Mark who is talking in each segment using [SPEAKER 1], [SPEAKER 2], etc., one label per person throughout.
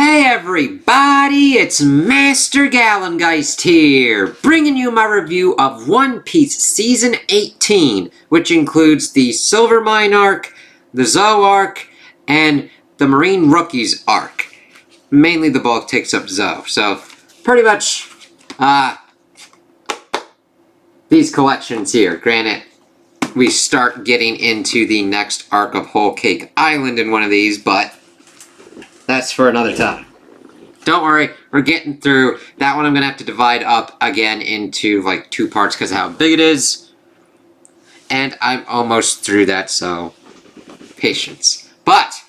[SPEAKER 1] Hey everybody, it's Master Gallengeist here, bringing you my review of One Piece Season 18, which includes the Silvermine arc, the Zou arc, and the Marine Rookies arc. Mainly the bulk takes up Zou, so pretty much, these collections here. Granted, we start getting into the next arc of Whole Cake Island in one of these, but that's for another time. Don't worry, we're getting through. That one I'm going to have to divide up again into like two parts because of how big it is. And I'm almost through that, so patience. But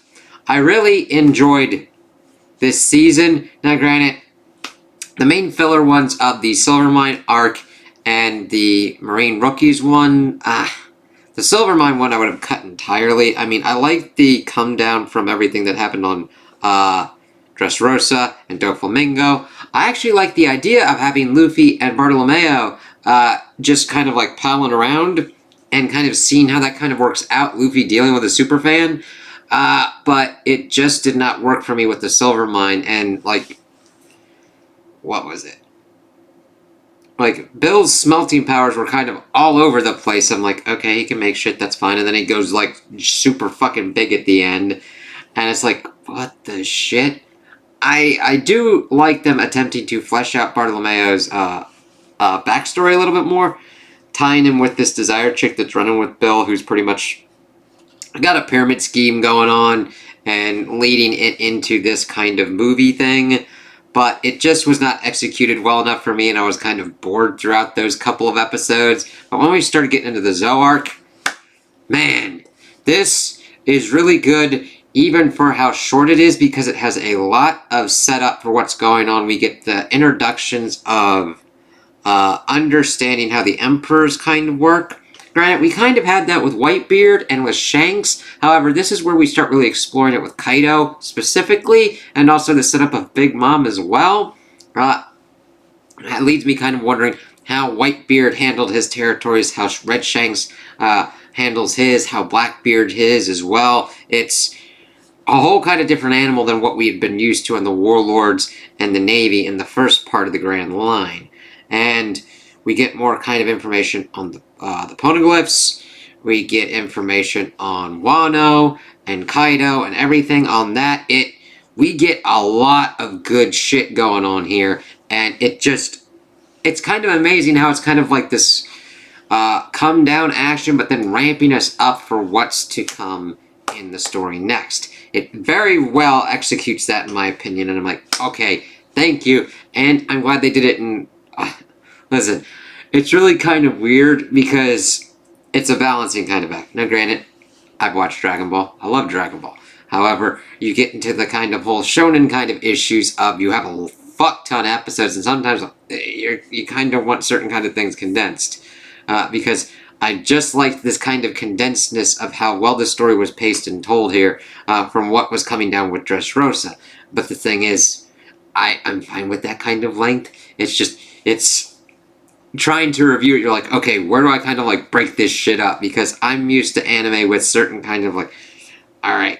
[SPEAKER 1] I really enjoyed this season. Now granted, the main filler ones of the Silvermine arc and the Marine Rookies one, the Silvermine one I would have cut entirely. I mean, I like the come down from everything that happened on Dressrosa and Doflamingo. I actually like the idea of having Luffy and Bartolomeo just kind of like palling around and kind of seeing how that kind of works out, Luffy dealing with a superfan. But it just did not work for me with the Silvermine, and like, what was it? Like, Bill's smelting powers were kind of all over the place. I'm like, okay, he can make shit, that's fine. And then he goes like super fucking big at the end. And it's like, what the shit? I do like them attempting to flesh out Bartolomeo's backstory a little bit more, tying him with this Desire chick that's running with Bill, who's pretty much got a pyramid scheme going on and leading it into this kind of movie thing. But it just was not executed well enough for me, and I was kind of bored throughout those couple of episodes. But when we started getting into the Zou arc, man, this is really good, even for how short it is, because it has a lot of setup for what's going on. We get the introductions of understanding how the Emperors kind of work. Granted, we kind of had that with Whitebeard and with Shanks. However, this is where we start really exploring it with Kaido specifically, and also the setup of Big Mom as well. That leads me kind of wondering how Whitebeard handled his territories, how Red Shanks handles his, how Blackbeard his as well. It's a whole kind of different animal than what we had been used to in the Warlords and the Navy in the first part of the Grand Line. And we get more kind of information on the poneglyphs. We get information on Wano and Kaido and everything on that. We get a lot of good shit going on here, and it's kind of amazing how it's kind of like this come down action, but then ramping us up for what's to come in the story next. It very well executes that, in my opinion, and I'm like, okay, thank you, and I'm glad they did it in... listen, it's really kind of weird because it's a balancing kind of act. Now, granted, I've watched Dragon Ball. I love Dragon Ball. However, you get into the kind of whole shonen kind of issues of you have a fuck ton of episodes, and sometimes you kind of want certain kind of things condensed. Because I just liked this kind of condensedness of how well the story was paced and told here from what was coming down with Dressrosa. But the thing is, I'm fine with that kind of length. It's trying to review it, you're like, okay, where do I kind of like break this shit up? Because I'm used to anime with certain kind of like, alright,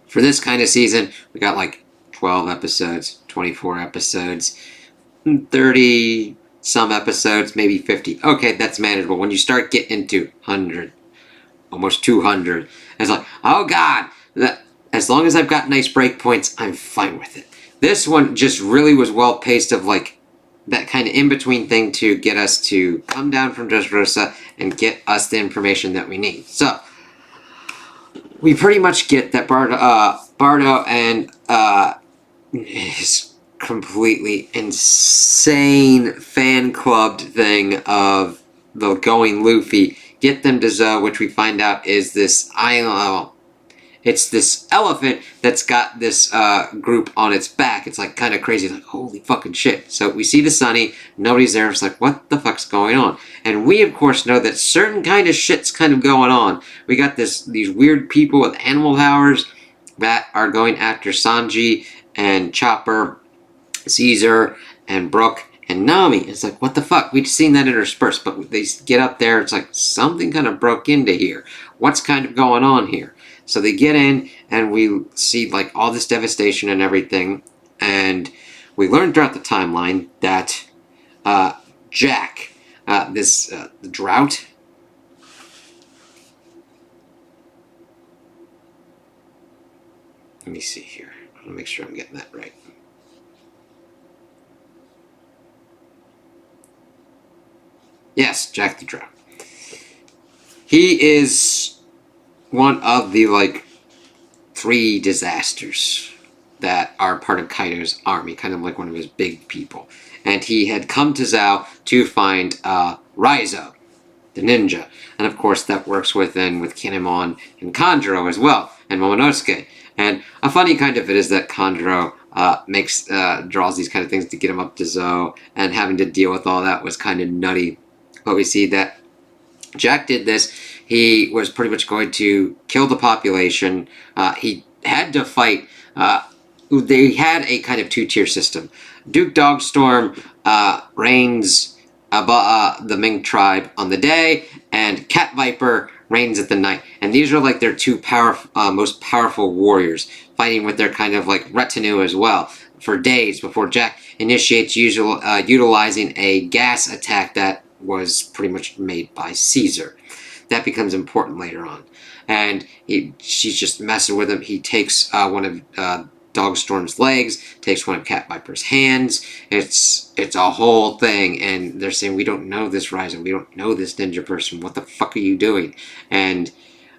[SPEAKER 1] for this kind of season, we got like 12 episodes, 24 episodes, 30 some episodes, maybe 50. Okay, that's manageable. When you start getting into 100, almost 200, it's like, oh god, as long as I've got nice breakpoints, I'm fine with it. This one just really was well paced of like, that kind of in-between thing to get us to come down from Dressrosa and get us the information that we need. So, we pretty much get that Bardo and his completely insane fan-clubbed thing of the going Luffy, get them to Zou, which we find out is this island. It's this elephant that's got this group on its back. It's like kind of crazy, like holy fucking shit. So we see the Sunny, nobody's there. It's like, what the fuck's going on? And we of course know that certain kind of shit's kind of going on. We got these weird people with animal powers that are going after Sanji and Chopper, Caesar and Brook and Nami. It's like, what the fuck? We've seen that interspersed, but they get up there. It's like something kind of broke into here. What's kind of going on here? So they get in, and we see like all this devastation and everything, and we learn throughout the timeline that Jack, this drought. Let me see here. I want to make sure I'm getting that right. Yes, Jack the Drought. He is one of the like 3 disasters that are part of Kaido's army, kind of like one of his big people. And he had come to Zao to find Raizo, the ninja. And of course that works with Kinemon and Kanjuro as well, and Momonosuke. And a funny kind of it is that Kanjuro draws these kind of things to get him up to Zou, and having to deal with all that was kind of nutty. But we see that Jack did this. He was pretty much going to kill the population. He had to fight. They had a kind of 2-tier system. Duke Dogstorm reigns above the Ming tribe on the day, and Cat Viper reigns at the night. And these are like their 2 most powerful warriors, fighting with their kind of like retinue as well for days before Jack initiates utilizing a gas attack that was pretty much made by Caesar. That becomes important later on. And she's just messing with him. He takes one of Dogstorm's legs, takes one of Cat Viper's hands. It's a whole thing, and they're saying, we don't know this Ryzen, we don't know this ninja person, what the fuck are you doing? And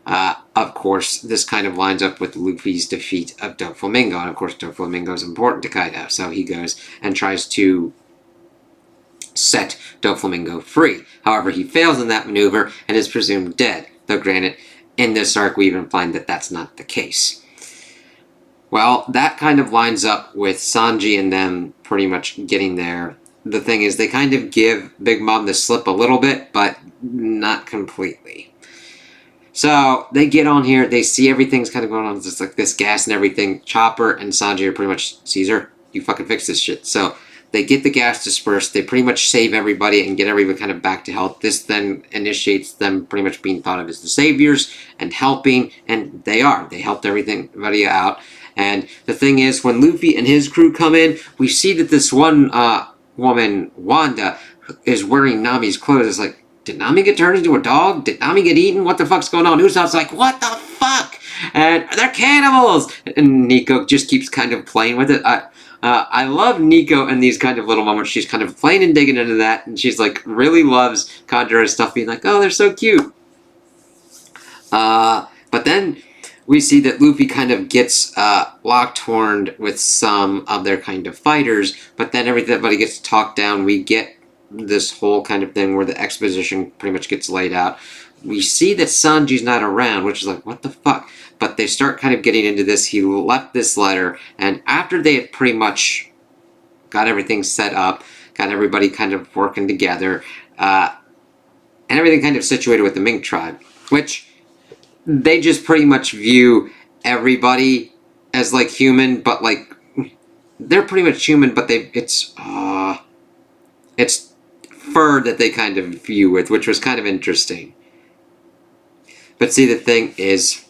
[SPEAKER 1] of course, this kind of lines up with Luffy's defeat of Doflamingo, and of course Doflamingo is important to Kaido, so he goes and tries to set Doflamingo free. However, he fails in that maneuver and is presumed dead, though granted, in this arc we even find that that's not the case. Well, that kind of lines up with Sanji and them pretty much getting there. The thing is, they kind of give Big Mom the slip a little bit, but not completely. So, they get on here, they see everything's kind of going on, just like this gas and everything. Chopper and Sanji are pretty much, Caesar, you fucking fix this shit. So, they get the gas dispersed, they pretty much save everybody and get everybody kind of back to health. This then initiates them pretty much being thought of as the saviors and helping, and they are. They helped everybody out. And the thing is, when Luffy and his crew come in, we see that this one woman, Wanda, is wearing Nami's clothes. It's like, did Nami get turned into a dog? Did Nami get eaten? What the fuck's going on? Usopp's like, what the fuck? And they're cannibals! And Nico just keeps kind of playing with it. I love Nico in these kind of little moments. She's kind of playing and digging into that, and she's like, really loves Kanjuro's stuff, being like, oh, they're so cute. But then we see that Luffy kind of gets locked-horned with some of their kind of fighters, but then everybody gets talked down. We get this whole kind of thing where the exposition pretty much gets laid out. We see that Sanji's not around, which is like, what the fuck? But they start kind of getting into this. He left this letter, and after they had pretty much got everything set up, got everybody kind of working together, and everything kind of situated with the Ming tribe, which they just pretty much view everybody as like human, but like they're pretty much human, but it's fur that they kind of view with, which was kind of interesting. But see, the thing is,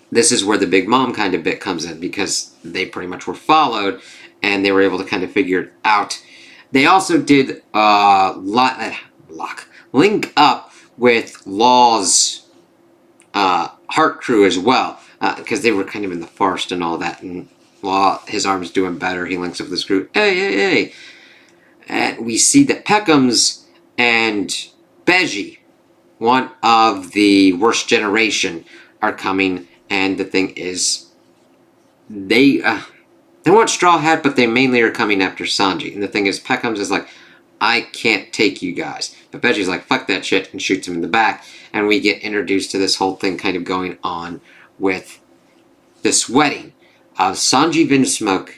[SPEAKER 1] this is where the Big Mom kind of bit comes in, because they pretty much were followed and they were able to kind of figure it out. They also did link up with Law's Heart Crew as well, because they were kind of in the forest and all that, and Law, his arm's doing better, he links up with this crew. Hey. And we see that Peckham's and Beji, one of the worst generation, are coming, and the thing is, they want Straw Hat, but they mainly are coming after Sanji. And the thing is, Peckham's is like, I can't take you guys. But Beji's like, fuck that shit, and shoots him in the back. And we get introduced to this whole thing kind of going on with this wedding of Sanji Vinsmoke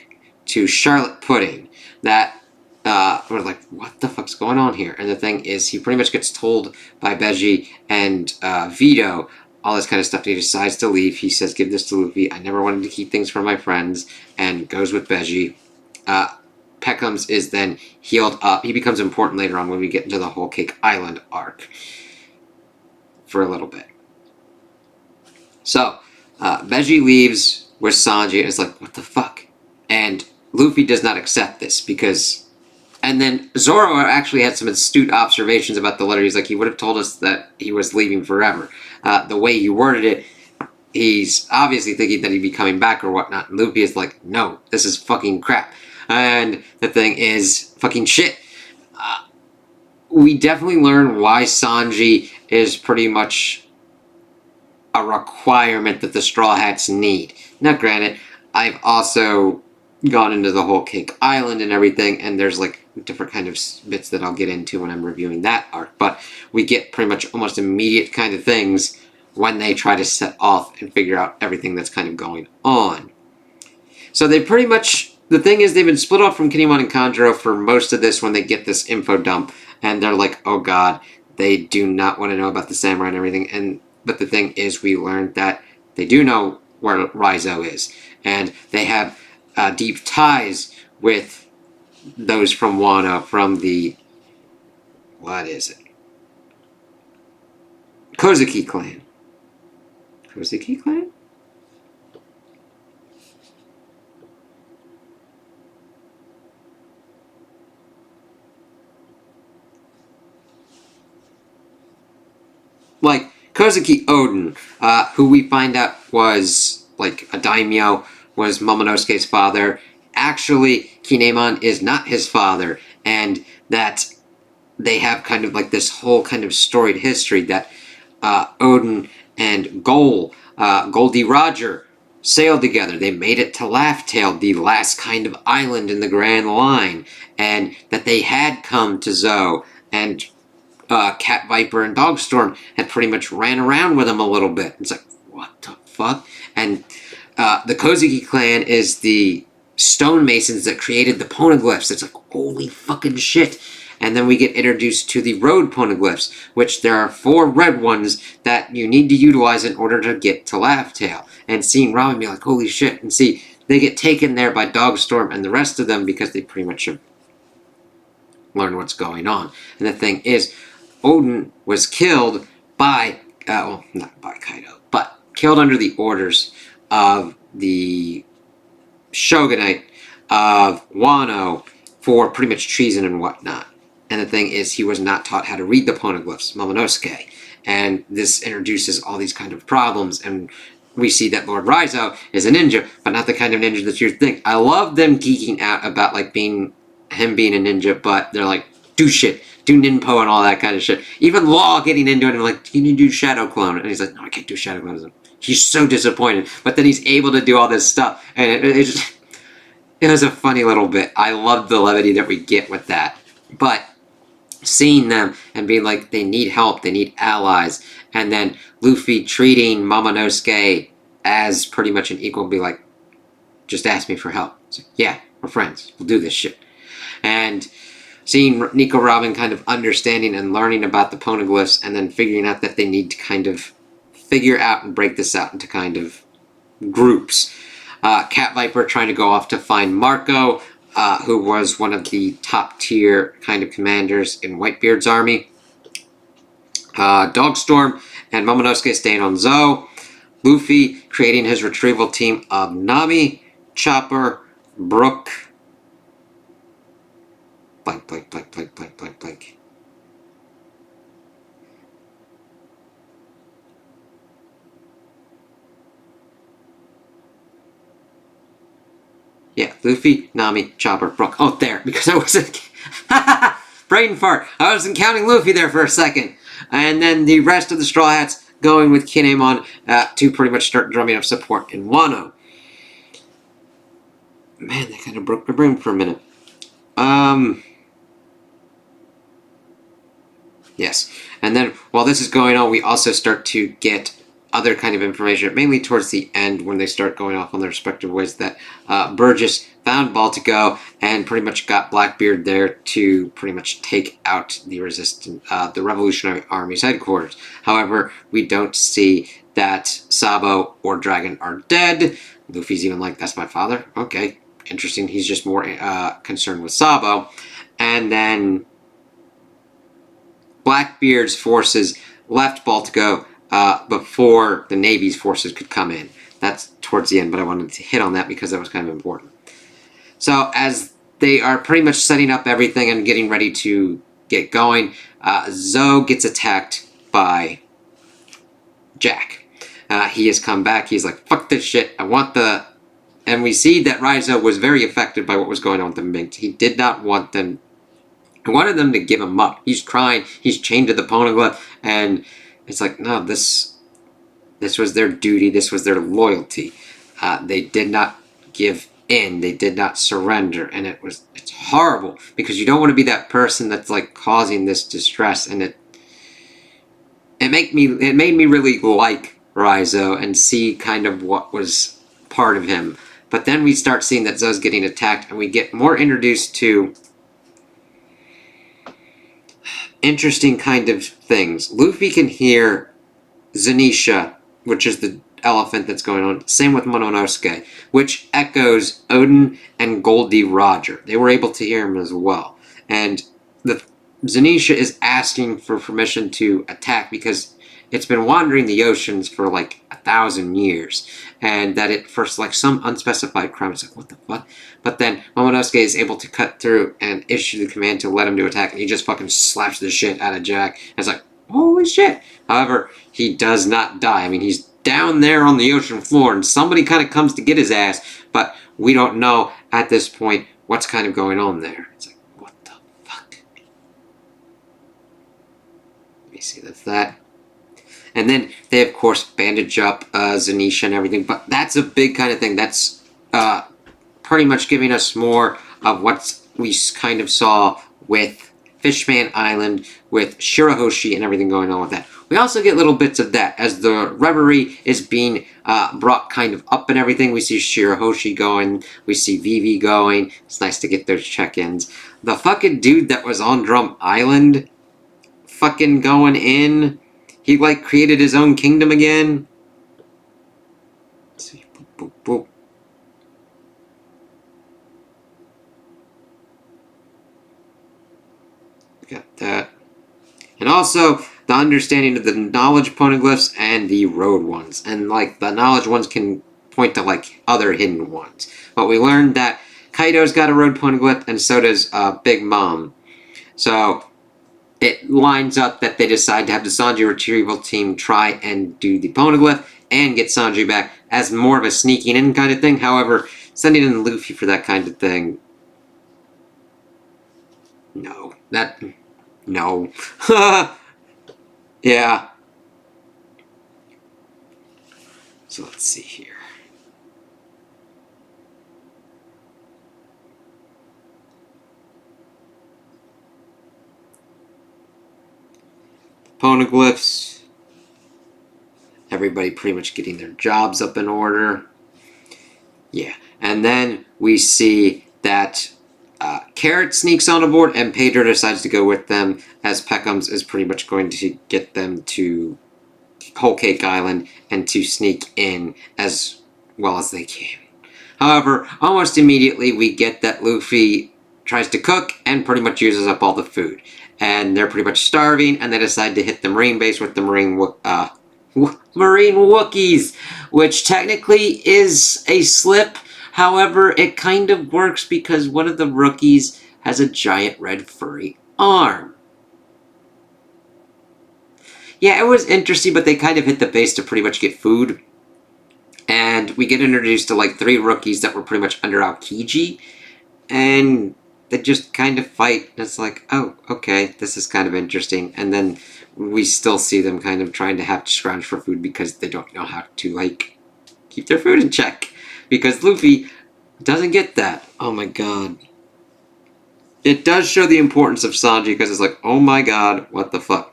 [SPEAKER 1] to Charlotte Pudding. That we're like, what the fuck's going on here? And the thing is, he pretty much gets told by Beji and Vito all this kind of stuff. He decides to leave. He says, give this to Luffy. I never wanted to keep things from my friends. And goes with Beji. Peckham's is then healed up. He becomes important later on when we get into the Whole Cake Island arc. For a little bit. So, Veggie leaves with Sanji and is like, what the fuck? And Luffy does not accept this because... And then Zoro actually had some astute observations about the letter. He's like, he would have told us that he was leaving forever. The way he worded it, he's obviously thinking that he'd be coming back or whatnot. And Luffy is like, no, this is fucking crap. And the thing is fucking shit. We definitely learn why Sanji is pretty much a requirement that the Straw Hats need. Now, granted, I've also gone into the whole Cake Island and everything, and there's like different kind of bits that I'll get into when I'm reviewing that arc, but we get pretty much almost immediate kind of things when they try to set off and figure out everything that's kind of going on. So they pretty much, the thing is, they've been split off from Kinemon and Kanjuro for most of this when they get this info dump, and they're like, oh god, they do not want to know about the samurai and everything, but the thing is, we learned that they do know where Raizo is, and they have deep ties with those from Wano, from the, what is it? Kozuki clan. Kozuki clan? Like, Kozuki Oden, who we find out was, like, a daimyo, was Momonosuke's father. Actually, Kinemon is not his father, and that they have kind of like this whole kind of storied history that Oden and Goldie Roger, sailed together. They made it to Laugh-Tale, the last kind of island in the Grand Line, and that they had come to Zou, and Cat Viper and Dogstorm had pretty much ran around with him a little bit. It's like, what the fuck? And the Kozuki clan is the stonemasons that created the poneglyphs. It's like, holy fucking shit. And then we get introduced to the road poneglyphs, which there are 4 red ones that you need to utilize in order to get to Laugh-Tale. And seeing Robin be like, holy shit, and see, they get taken there by Dogstorm and the rest of them because they pretty much have learned what's going on. And the thing is, Oden was killed by, well, not by Kaido, but killed under the orders of the shogunate of Wano for pretty much treason and whatnot. And the thing is, he was not taught how to read the poneglyphs, Momonosuke. And this introduces all these kind of problems, and we see that Lord Raizo is a ninja, but not the kind of ninja that you think. I love them geeking out about like him being a ninja, but they're like, do shit, do ninpo and all that kind of shit. Even Law getting into it and like, can you do Shadow Clone? And he's like, no, I can't do Shadow Clone. He's so disappointed, but then he's able to do all this stuff, and it was a funny little bit. I love the levity that we get with that. But seeing them and being like, they need help, they need allies, and then Luffy treating Momonosuke as pretty much an equal, be like, just ask me for help. It's like, yeah, we're friends, we'll do this shit. And seeing Nico Robin kind of understanding and learning about the poneglyphs, and then figuring out that they need to kind of figure out and break this out into kind of groups. Cat Viper trying to go off to find Marco, who was one of the top tier kind of commanders in Whitebeard's army. Dogstorm and Momonosuke staying on Zou. Luffy creating his retrieval team of Nami, Chopper, Brook, blank. Yeah, Luffy, Nami, Chopper, Brook. Oh, there, because I wasn't... Brain fart. I wasn't counting Luffy there for a second. And then the rest of the Straw Hats going with Kinemon to pretty much start drumming up support in Wano. Man, that kind of broke my brain for a minute. Yes. And then while this is going on, we also start to get other kind of information, mainly towards the end when they start going off on their respective ways, that Burgess found Baltico and pretty much got Blackbeard there to pretty much take out the the Revolutionary Army's headquarters. However, we don't see that Sabo or Dragon are dead. Luffy's even like, that's my father? Okay, interesting. He's just more concerned with Sabo. And then Blackbeard's forces left Baltico before the Navy's forces could come in. That's towards the end, but I wanted to hit on that because that was kind of important. So as they are pretty much setting up everything and getting ready to get going, Zoe gets attacked by Jack. He has come back. He's like, fuck this shit. I want the... And we see that Raizo was very affected by what was going on with the Minks. He did not want them... He wanted them to give him up. He's crying. He's chained to the poneglyph. And it's like, no, this was their duty. This was their loyalty. They did not give in. They did not surrender. And it's horrible. Because you don't want to be that person that's like causing this distress. And it made me really like Raizo and see kind of what was part of him. But then we start seeing that Zoe's getting attacked, and we get more introduced to interesting kind of things. Luffy can hear Zanisha, which is the elephant that's going on. Same with Momonosuke, which echoes Odin and Goldie Roger. They were able to hear him as well. And the Zanisha is asking for permission to attack because it's been wandering the oceans for like 1,000 years, and that it for like some unspecified crime. It's like, what the fuck? But then Momonosuke is able to cut through and issue the command to let him to attack, and he just fucking slaps the shit out of Jack. And it's like, holy shit. However, he does not die. I mean, he's down there on the ocean floor, and somebody kind of comes to get his ass, but we don't know at this point what's kind of going on there. It's like, what the fuck? Let me see, that's that. And then they, of course, bandage up Zanisha and everything. But that's a big kind of thing. That's pretty much giving us more of what we kind of saw with Fishman Island, with Shirahoshi and everything going on with that. We also get little bits of that. As the reverie is being brought kind of up and everything, we see Shirahoshi going. We see Vivi going. It's nice to get those check-ins. The fucking dude that was on Drum Island fucking going in... He, like, created his own kingdom again. Let's see. Boop, boop, boop. Got that. And also, the understanding of the knowledge poneglyphs and the road ones. And, like, the knowledge ones can point to, like, other hidden ones. But we learned that Kaido's got a road poneglyph, and so does Big Mom. So... it lines up that they decide to have the Sanji retrieval team try and do the poneglyph and get Sanji back as more of a sneaking in kind of thing. However, sending in Luffy for that kind of thing... No. No. Yeah. So let's see here. Poneglyphs. Everybody pretty much getting their jobs up in order. Yeah. And then we see that Carrot sneaks on aboard and Pedro decides to go with them, as Peckham's is pretty much going to get them to Whole Cake Island and to sneak in as well as they can. However, almost immediately we get that Luffy tries to cook and pretty much uses up all the food. And they're pretty much starving, and they decide to hit the Marine base with the Marine Wookiees, which technically is a slip. However, it kind of works because one of the rookies has a giant red furry arm. Yeah, it was interesting, but they kind of hit the base to pretty much get food. And we get introduced to like 3 rookies that were pretty much under Aokiji, and they just kind of fight. It's like, oh, okay, this is kind of interesting. And then we still see them kind of trying to have to scrounge for food because they don't know how to, like, keep their food in check. Because Luffy doesn't get that. Oh my god. It does show the importance of Sanji because it's like, oh my god, what the fuck.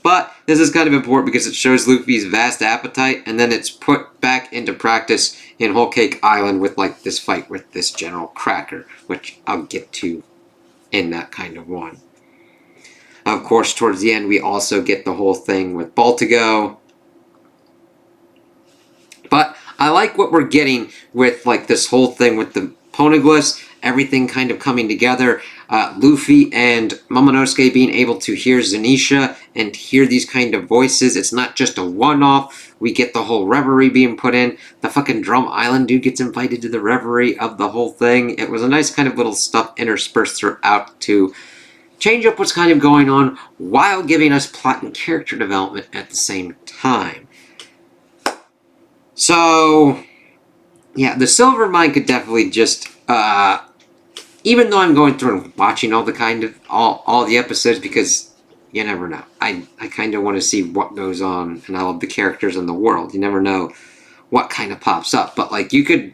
[SPEAKER 1] But this is kind of important because it shows Luffy's vast appetite, and then it's put back into practice in Whole Cake Island with like this fight with this General Cracker, which I'll get to in that kind of one. Of course, towards the end, we also get the whole thing with Baltigo. But I like what we're getting with like this whole thing with the poneglyphs, everything kind of coming together. Luffy and Momonosuke being able to hear Zanisha and hear these kind of voices. It's not just a one-off. We get the whole reverie being put in. The fucking Drum Island dude gets invited to the reverie of the whole thing. It was a nice kind of little stuff interspersed throughout to change up what's kind of going on while giving us plot and character development at the same time. So, yeah, the Silver Mine could definitely just, even though I'm going through and watching all the kind of, all the episodes, because you never know. I kind of want to see what goes on, and I love the characters in the world. You never know what kind of pops up. But, like, you could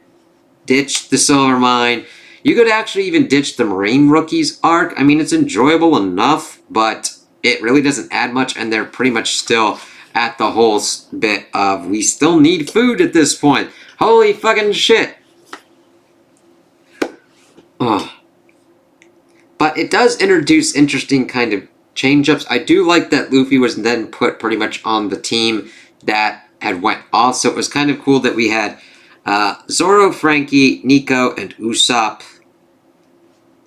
[SPEAKER 1] ditch the Silver Mine. You could actually even ditch the Marine Rookies arc. I mean, it's enjoyable enough, but it really doesn't add much, and they're pretty much still at the whole bit of, we still need food at this point. Holy fucking shit. Ugh. But it does introduce interesting kind of change-ups. I do like that Luffy was then put pretty much on the team that had went off, so it was kind of cool that we had Zoro, Frankie, Nico, and Usopp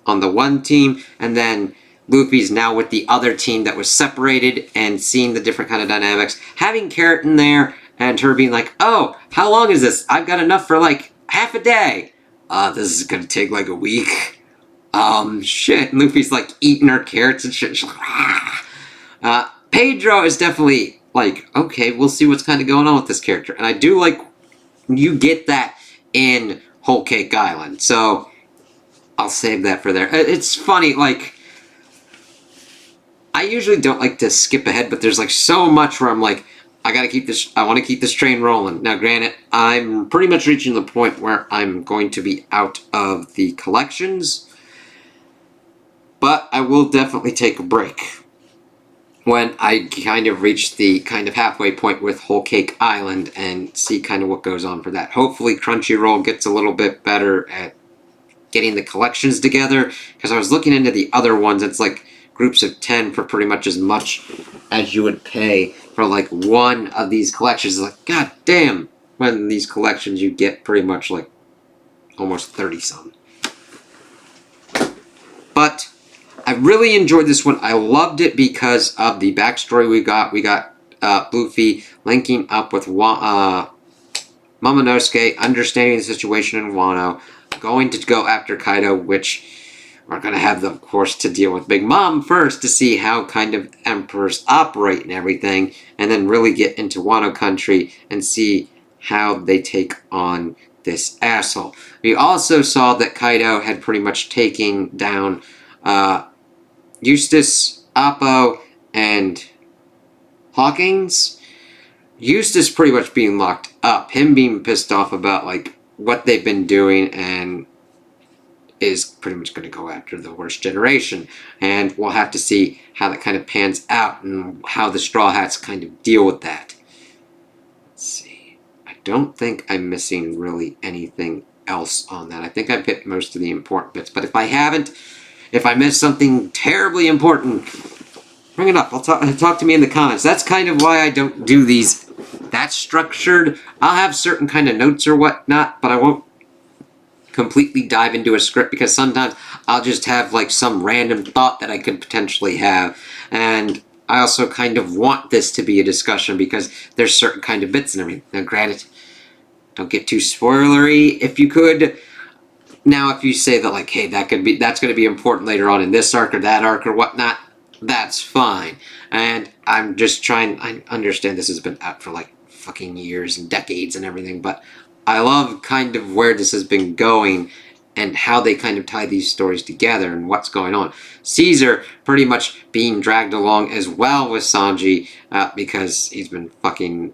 [SPEAKER 1] on the one team, and then Luffy's now with the other team that was separated, and seeing the different kind of dynamics. Having Carrot in there, and her being like, oh, how long is this? I've got enough for like half a day. This is gonna take like a week. Shit. And Luffy's like eating her carrots and shit. She's like, Pedro is definitely like, okay, we'll see what's kind of going on with this character. And I do like, you get that in Whole Cake Island. So, I'll save that for there. It's funny, like, I usually don't like to skip ahead, but there's like so much where I'm like, I want to keep this train rolling. Now, granted, I'm pretty much reaching the point where I'm going to be out of the collections, but I will definitely take a break when I kind of reach the kind of halfway point with Whole Cake Island and see kind of what goes on for that. Hopefully, Crunchyroll gets a little bit better at getting the collections together, because I was looking into the other ones. It's like groups of 10 for pretty much as much as you would pay for like one of these collections. It's like, god damn, when these collections you get pretty much like almost 30 some. But I really enjoyed this one. I loved it because of the backstory we got. We got Luffy linking up with Momonosuke, understanding the situation in Wano, going to go after Kaido, which we're going to have, of course, to deal with Big Mom first to see how kind of emperors operate and everything, and then really get into Wano country and see how they take on this asshole. We also saw that Kaido had pretty much taken down Eustace, Appo, and Hawkins. Eustace pretty much being locked up, him being pissed off about like what they've been doing, and is pretty much going to go after the worst generation. And we'll have to see how that kind of pans out and how the Straw Hats kind of deal with that. Let's see. I don't think I'm missing really anything else on that. I think I've hit most of the important bits. But if I haven't, if I missed something terribly important, bring it up. Talk to me in the comments. That's kind of why I don't do these that structured. I'll have certain kind of notes or whatnot, but I won't completely dive into a script, because sometimes I'll just have like some random thought that I could potentially have, and I also kind of want this to be a discussion because there's certain kind of bits and everything. Now, granted, don't get too spoilery if you could. Now, if you say that like, hey, that's going to be important later on in this arc or that arc or whatnot, that's fine. And I'm just trying. I understand this has been out for like fucking years and decades and everything, but I love kind of where this has been going and how they kind of tie these stories together and what's going on. Caesar pretty much being dragged along as well with Sanji because he's been fucking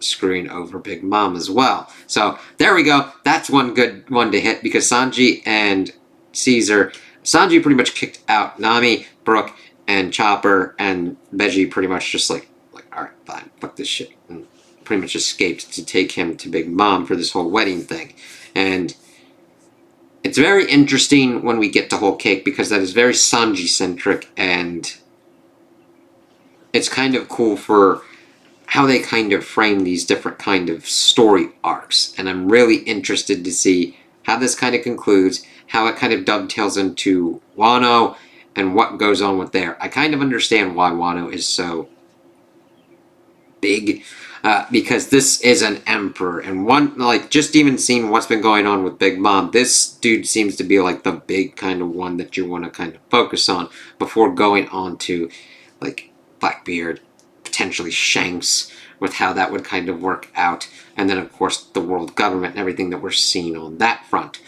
[SPEAKER 1] screwing over Big Mom as well. So there we go. That's one good one to hit, because Sanji and Caesar, Sanji pretty much kicked out Nami, Brook, and Chopper, and Veggie pretty much just like alright, fine, fuck this shit. And pretty much escaped to take him to Big Mom for this whole wedding thing. And it's very interesting when we get to Whole Cake, because that is very Sanji-centric, and it's kind of cool for how they kind of frame these different kind of story arcs. And I'm really interested to see how this kind of concludes, how it kind of dovetails into Wano, and what goes on with there. I kind of understand why Wano is so big, because this is an emperor, and one, like, just even seeing what's been going on with Big Mom, this dude seems to be like the big kind of one that you want to kind of focus on before going on to, like, Blackbeard, potentially Shanks, with how that would kind of work out, and then of course the world government and everything that we're seeing on that front.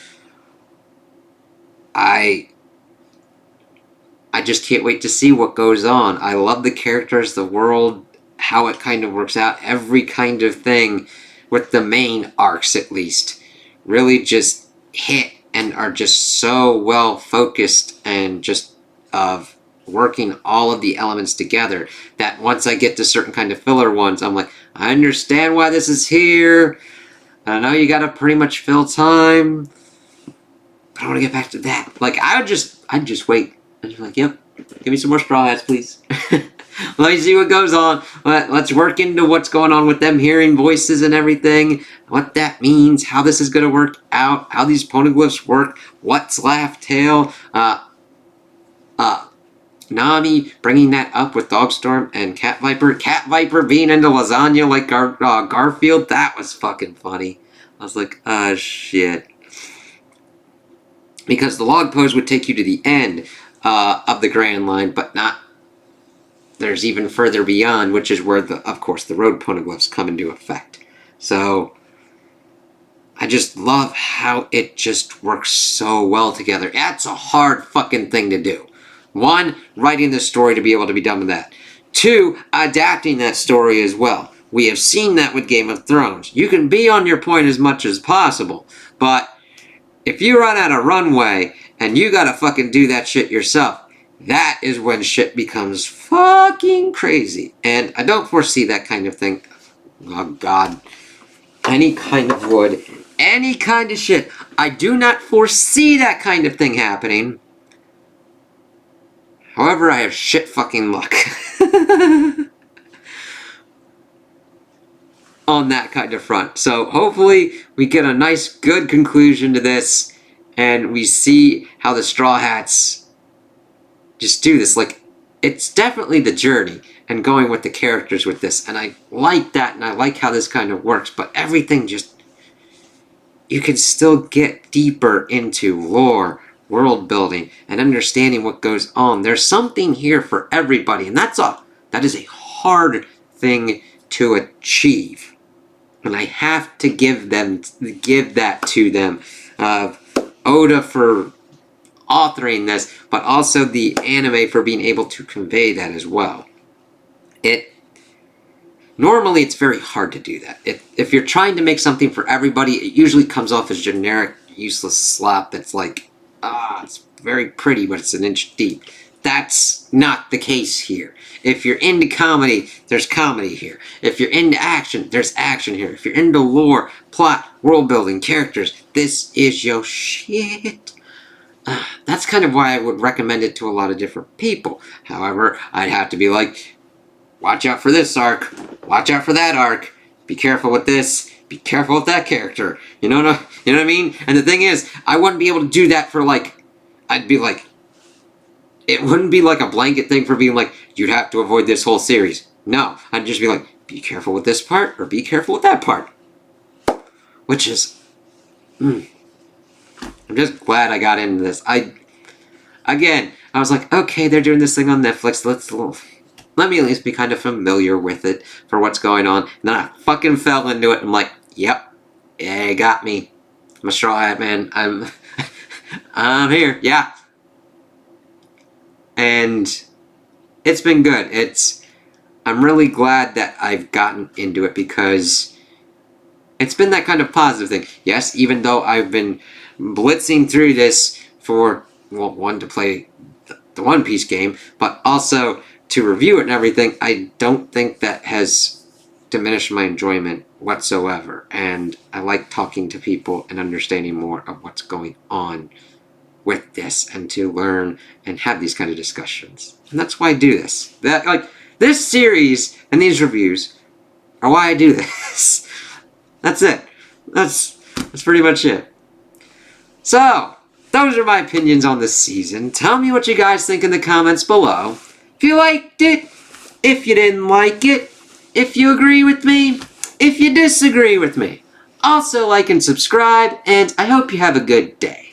[SPEAKER 1] I just can't wait to see what goes on. I love the characters, the world, how it kind of works out, every kind of thing with the main arcs at least really just hit and are just so well focused and just of working all of the elements together that once I get to certain kind of filler ones, I'm like, I understand why this is here. I know you gotta pretty much fill time, but I want to get back to that. Like, I'd just wait. I'd just be like, yep, give me some more Straw Hats, please. Let me see what goes on. Let's work into what's going on with them hearing voices and everything. What that means, how this is going to work out, how these poneglyphs work, what's Laugh Tale, Nami bringing that up with Dogstorm and Cat Viper. Cat Viper being into lasagna like Garfield, that was fucking funny. I was like, shit. Because the log pose would take you to the end of the Grand Line, but not. There's even further beyond, which is where, of course, the road poneglyphs come into effect. So, I just love how it just works so well together. That's a hard fucking thing to do. One, writing the story to be able to be done with that. Two, adapting that story as well. We have seen that with Game of Thrones. You can be on your point as much as possible, but if you run out of runway and you gotta fucking do that shit yourself, that is when shit becomes fucking crazy. And I don't foresee that kind of thing. Oh, God. Any kind of wood. Any kind of shit. I do not foresee that kind of thing happening. However, I have shit fucking luck. On that kind of front. So, hopefully, we get a nice, good conclusion to this. And we see how the Straw Hats just do this. Like, it's definitely the journey and going with the characters with this, and I like that, and I like how this kind of works, but everything just, you can still get deeper into lore, world building, and understanding what goes on. There's something here for everybody, and that is a hard thing to achieve, and I have to give that to them, Oda for authoring this, but also the anime for being able to convey that as well. Normally it's very hard to do that. If you're trying to make something for everybody, it usually comes off as generic, useless slop that's like, it's very pretty, but it's an inch deep. That's not the case here. If you're into comedy, there's comedy here. If you're into action, there's action here. If you're into lore, plot, world building, characters, this is your shit. That's kind of why I would recommend it to a lot of different people. However, I'd have to be like, watch out for this arc, watch out for that arc, be careful with this, be careful with that character. You know what I mean? And the thing is, I wouldn't be able to do that for like, I'd be like, it wouldn't be like a blanket thing for being like, you'd have to avoid this whole series. No, I'd just be like, be careful with this part, or be careful with that part. Which is, I'm just glad I got into this. I was like, okay, they're doing this thing on Netflix. Let me at least be kind of familiar with it for what's going on. And then I fucking fell into it. I'm like, yep, yeah, you got me. I'm a Straw Hat man. I'm here. Yeah. And it's been good. I'm really glad that I've gotten into it because it's been that kind of positive thing. Yes, even though I've been blitzing through this for, well, one, to play the One Piece game, but also to review it and everything, I don't think that has diminished my enjoyment whatsoever. And I like talking to people and understanding more of what's going on with this and to learn and have these kind of discussions. And that's why I do this. This series and these reviews are why I do this. That's it. That's pretty much it. So, those are my opinions on this season. Tell me what you guys think in the comments below. If you liked it, if you didn't like it, if you agree with me, if you disagree with me. Also like and subscribe, and I hope you have a good day.